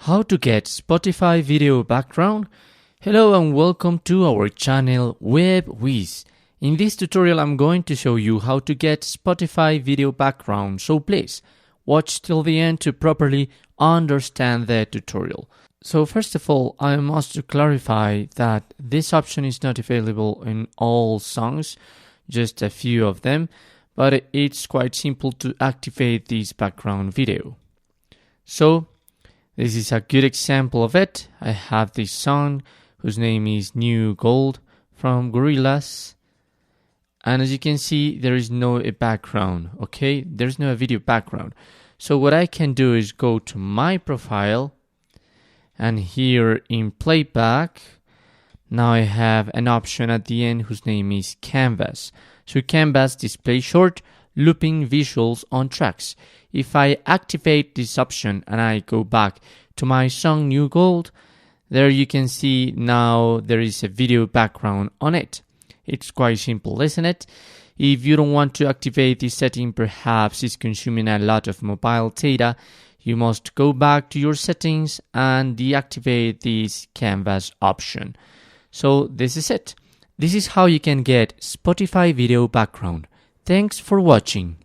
How to get Spotify video background? Hello and welcome to our channel Whizz. In this tutorial I'm going to show you how to get Spotify video background, so please watch till the end to properly understand the tutorial. So first of all, I must clarify that this option is not available in all songs, just a few of them, but it's quite simple to activate this background video. So this is a good example of it. I have this song whose name is New Gold from Gorillaz. And as you can see, there is no background, okay? There's no video background. So what I can do is go to my profile, and here in playback, now I have an option at the end whose name is Canvas. So Canvas displays short looping visuals on tracks. If I activate this option and I go back to my song New Gold, there you can see now there is a video background on it. It's quite simple, isn't it? If you don't want to activate this setting, perhaps it's consuming a lot of mobile data, you must go back to your settings and deactivate this Canvas option. So this is it. This is how you can get Spotify video background. Thanks for watching.